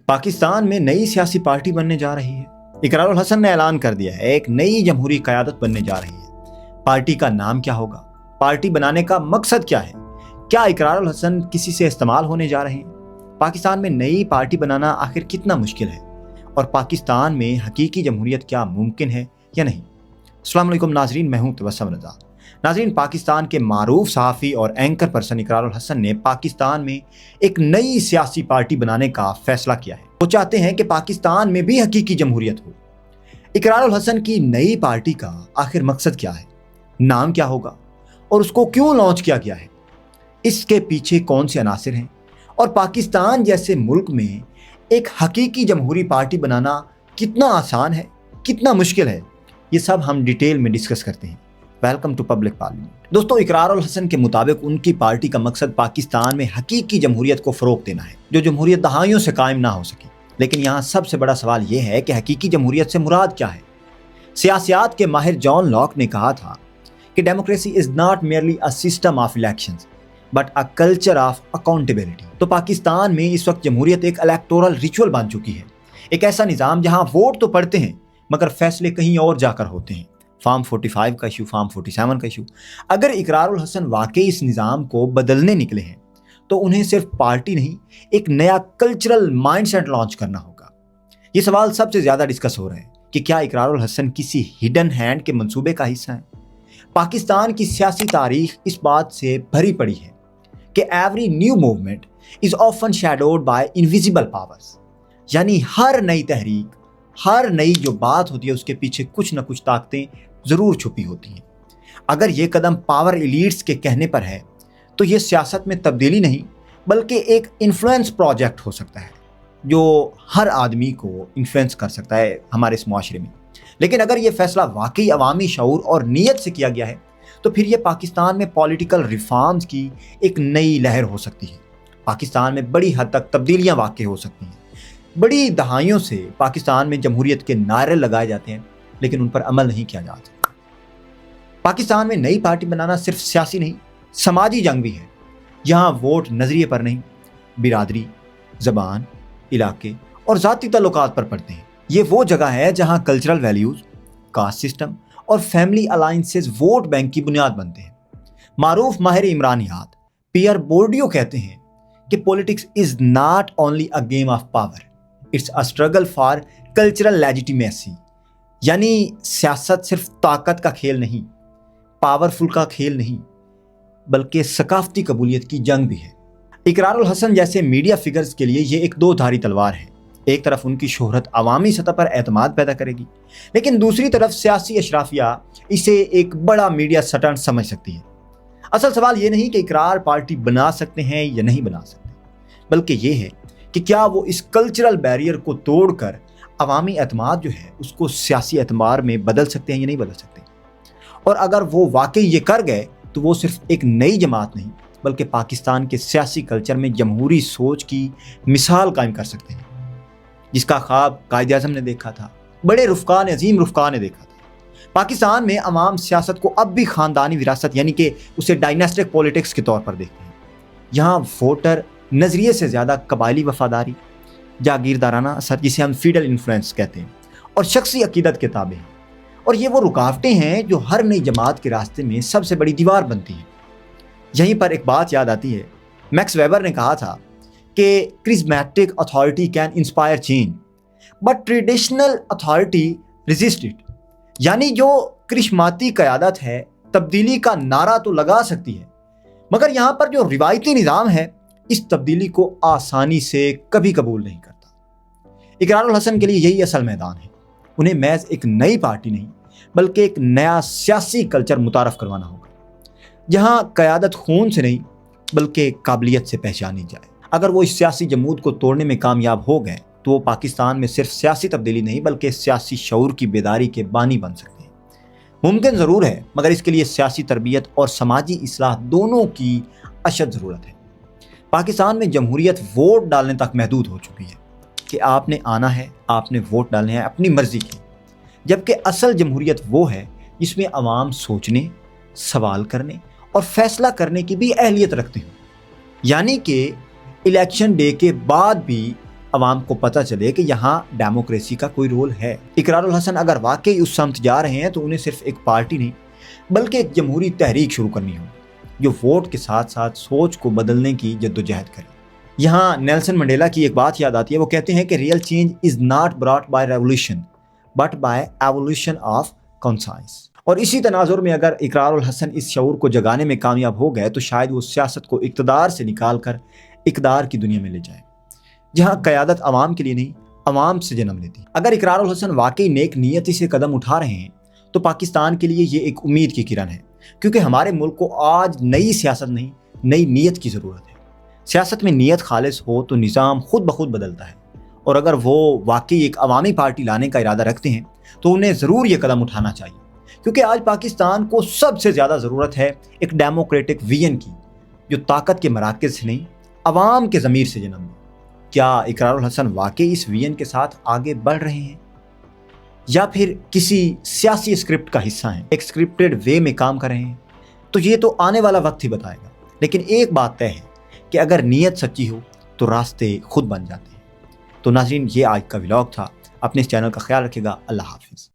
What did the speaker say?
پاکستان میں نئی سیاسی پارٹی بننے جا رہی ہے۔ اقرار الحسن نے اعلان کر دیا ہے ایک نئی جمہوری قیادت بننے جا رہی ہے۔ پارٹی کا نام کیا ہوگا؟ پارٹی بنانے کا مقصد کیا ہے؟ کیا اقرار الحسن کسی سے استعمال ہونے جا رہے ہیں؟ پاکستان میں نئی پارٹی بنانا آخر کتنا مشکل ہے؟ اور پاکستان میں حقیقی جمہوریت کیا ممکن ہے یا نہیں؟ السلام علیکم ناظرین، میں ہوں تبسم رضا۔ ناظرین، پاکستان کے معروف صحافی اور اینکر پرسن اقرار الحسن نے پاکستان میں ایک نئی سیاسی پارٹی بنانے کا فیصلہ کیا ہے۔ وہ چاہتے ہیں کہ پاکستان میں بھی حقیقی جمہوریت ہو۔ اقرار الحسن کی نئی پارٹی کا آخر مقصد کیا ہے؟ نام کیا ہوگا؟ اور اس کو کیوں لانچ کیا گیا ہے؟ اس کے پیچھے کون سے عناصر ہیں؟ اور پاکستان جیسے ملک میں ایک حقیقی جمہوری پارٹی بنانا کتنا آسان ہے، کتنا مشکل ہے، یہ سب ہم ڈیٹیل میں ڈسکس کرتے ہیں۔ Welcome to public parliament. دوستو، اقرار الحسن کے مطابق ان کی پارٹی کا مقصد پاکستان میں حقیقی جمہوریت کو فروغ دینا ہے، جو جمہوریت دہائیوں سے قائم نہ ہو سکی۔ لیکن یہاں سب سے بڑا سوال یہ ہے کہ حقیقی جمہوریت سے مراد کیا ہے؟ سیاسیات کے ماہر جان لاک نے کہا تھا کہ democracy is not merely a system of elections but a culture of accountability. تو پاکستان میں اس وقت جمہوریت ایک الیکٹورل ریچول بن چکی ہے، ایک ایسا نظام جہاں ووٹ تو پڑتے ہیں مگر فیصلے کہیں اور جا کر ہوتے ہیں۔ فارم 45 کا ایشو، فارم 47 کا ایشو۔ اگر اقرار الحسن واقعی اس نظام کو بدلنے نکلے ہیں تو انہیں صرف پارٹی نہیں، ایک نیا کلچرل مائنڈ سیٹ لانچ کرنا ہوگا۔ یہ سوال سب سے زیادہ ڈسکس ہو رہا ہے کہ کیا اقرار الحسن کسی ہڈن ہینڈ کے منصوبے کا حصہ ہے؟ پاکستان کی سیاسی تاریخ اس بات سے بھری پڑی ہے کہ every new movement is often shadowed by invisible powers, یعنی ہر نئی تحریک، ہر نئی جو بات ہوتی ہے اس کے پیچھے کچھ نہ کچھ طاقتیں ضرور چھپی ہوتی ہیں۔ اگر یہ قدم پاور ایلیٹس کے کہنے پر ہے تو یہ سیاست میں تبدیلی نہیں بلکہ ایک انفلوئنس پروجیکٹ ہو سکتا ہے جو ہر آدمی کو انفلوئنس کر سکتا ہے ہمارے اس معاشرے میں۔ لیکن اگر یہ فیصلہ واقعی عوامی شعور اور نیت سے کیا گیا ہے تو پھر یہ پاکستان میں پولیٹیکل ریفارمز کی ایک نئی لہر ہو سکتی ہے۔ پاکستان میں بڑی حد تک تبدیلیاں واقع ہو سکتی ہیں۔ بڑی دہائیوں سے پاکستان میں جمہوریت کے نعرے لگائے جاتے ہیں لیکن ان پر عمل نہیں کیا جاتا۔ پاکستان میں نئی پارٹی بنانا صرف سیاسی نہیں، سماجی جنگ بھی ہے۔ یہاں ووٹ نظریے پر نہیں، برادری، زبان، علاقے اور ذاتی تعلقات پر پڑتے ہیں۔ یہ وہ جگہ ہے جہاں کلچرل ویلیوز، کاسٹ سسٹم اور فیملی الائنسز ووٹ بینک کی بنیاد بنتے ہیں۔ معروف ماہر عمرانیات پیئر بورڈیو کہتے ہیں کہ politics is not only a game of power, it's a struggle for cultural legitimacy, یعنی سیاست صرف طاقت کا کھیل نہیں، پاورفل کا کھیل نہیں، بلکہ ثقافتی قبولیت کی جنگ بھی ہے۔ اقرار الحسن جیسے میڈیا فگرز کے لیے یہ ایک دو دھاری تلوار ہے۔ ایک طرف ان کی شہرت عوامی سطح پر اعتماد پیدا کرے گی، لیکن دوسری طرف سیاسی اشرافیہ اسے ایک بڑا میڈیا سٹنٹ سمجھ سکتی ہے۔ اصل سوال یہ نہیں کہ اقرار پارٹی بنا سکتے ہیں یا نہیں بنا سکتے، بلکہ یہ ہے کہ کیا وہ اس کلچرل بیریئر کو توڑ کر عوامی اعتماد جو ہے اس کو سیاسی اعتبار میں بدل سکتے ہیں یا نہیں بدل سکتے۔ اور اگر وہ واقعی یہ کر گئے تو وہ صرف ایک نئی جماعت نہیں بلکہ پاکستان کے سیاسی کلچر میں جمہوری سوچ کی مثال قائم کر سکتے ہیں، جس کا خواب قائد اعظم نے دیکھا تھا، بڑے رفقا نے، عظیم رفقا نے دیکھا تھا۔ پاکستان میں عوام سیاست کو اب بھی خاندانی وراثت یعنی کہ اسے ڈائناسٹک پولیٹکس کے طور پر دیکھتے ہیں۔ یہاں ووٹر نظریے سے زیادہ قبائلی وفاداری، جاگیردارانہ اثر جسے ہم فیڈل انفلوئنس کہتے ہیں، اور شخصی عقیدت کے تابع ہیں۔ اور یہ وہ رکاوٹیں ہیں جو ہر نئی جماعت کے راستے میں سب سے بڑی دیوار بنتی ہیں۔ یہیں پر ایک بات یاد آتی ہے، میکس ویبر نے کہا تھا کہ charismatic authority can inspire change but traditional authority resist it, یعنی جو کرشماتی قیادت ہے تبدیلی کا نعرہ تو لگا سکتی ہے مگر یہاں پر جو روایتی نظام ہے اس تبدیلی کو آسانی سے کبھی قبول نہیں کرتا۔ اقرار الحسن کے لیے یہی اصل میدان ہے۔ انہیں محض ایک نئی پارٹی نہیں بلکہ ایک نیا سیاسی کلچر متعارف کروانا ہوگا جہاں قیادت خون سے نہیں بلکہ قابلیت سے پہچانی جائے۔ اگر وہ اس سیاسی جمود کو توڑنے میں کامیاب ہو گئے تو وہ پاکستان میں صرف سیاسی تبدیلی نہیں بلکہ سیاسی شعور کی بیداری کے بانی بن سکتے ہیں۔ ممکن ضرور ہے مگر اس کے لیے سیاسی تربیت اور سماجی اصلاح دونوں کی اشد ضرورت ہے۔ پاکستان میں جمہوریت ووٹ ڈالنے تک محدود ہو چکی ہے کہ آپ نے آنا ہے، آپ نے ووٹ ڈالنے ہیں اپنی مرضی کی، جبکہ اصل جمہوریت وہ ہے جس میں عوام سوچنے، سوال کرنے اور فیصلہ کرنے کی بھی اہلیت رکھتے ہیں، یعنی کہ الیکشن ڈے کے بعد بھی عوام کو پتہ چلے کہ یہاں ڈیموکریسی کا کوئی رول ہے۔ اقرار الحسن اگر واقعی اس سمت جا رہے ہیں تو انہیں صرف ایک پارٹی نہیں بلکہ ایک جمہوری تحریک شروع کرنی ہوگی جو ووٹ کے ساتھ ساتھ سوچ کو بدلنے کی جدوجہد کرے۔ یہاں نیلسن منڈیلا کی ایک بات یاد آتی ہے، وہ کہتے ہیں کہ real change is not brought by revolution but by evolution of conscience. اور اسی تناظر میں اگر اقرار الحسن اس شعور کو جگانے میں کامیاب ہو گئے تو شاید وہ سیاست کو اقتدار سے نکال کر اقدار کی دنیا میں لے جائیں، جہاں قیادت عوام کے لیے نہیں عوام سے جنم لیتی۔ اگر اقرار الحسن واقعی نیک نیتی سے قدم اٹھا رہے ہیں تو پاکستان کے لیے یہ ایک امید کی کرن ہے، کیونکہ ہمارے ملک کو آج نئی سیاست نہیں نئی نیت کی ضرورت ہے۔ سیاست میں نیت خالص ہو تو نظام خود بخود بدلتا ہے، اور اگر وہ واقعی ایک عوامی پارٹی لانے کا ارادہ رکھتے ہیں تو انہیں ضرور یہ قدم اٹھانا چاہیے، کیونکہ آج پاکستان کو سب سے زیادہ ضرورت ہے ایک ڈیموکریٹک ویژن کی جو طاقت کے مراکز سے نہیں عوام کے ضمیر سے جنم لے۔ کیا اقرار الحسن واقعی اس ویژن کے ساتھ آگے بڑھ رہے ہیں یا پھر کسی سیاسی اسکرپٹ کا حصہ ہیں، ایک اسکرپٹڈ وے میں کام کر رہے ہیں؟ تو یہ تو آنے والا وقت ہی بتائے گا، لیکن ایک بات طے ہے کہ اگر نیت سچی ہو تو راستے خود بن جاتے ہیں۔ تو ناظرین، یہ آج کا ولاگ تھا۔ اپنے اس چینل کا خیال رکھے گا۔ اللہ حافظ۔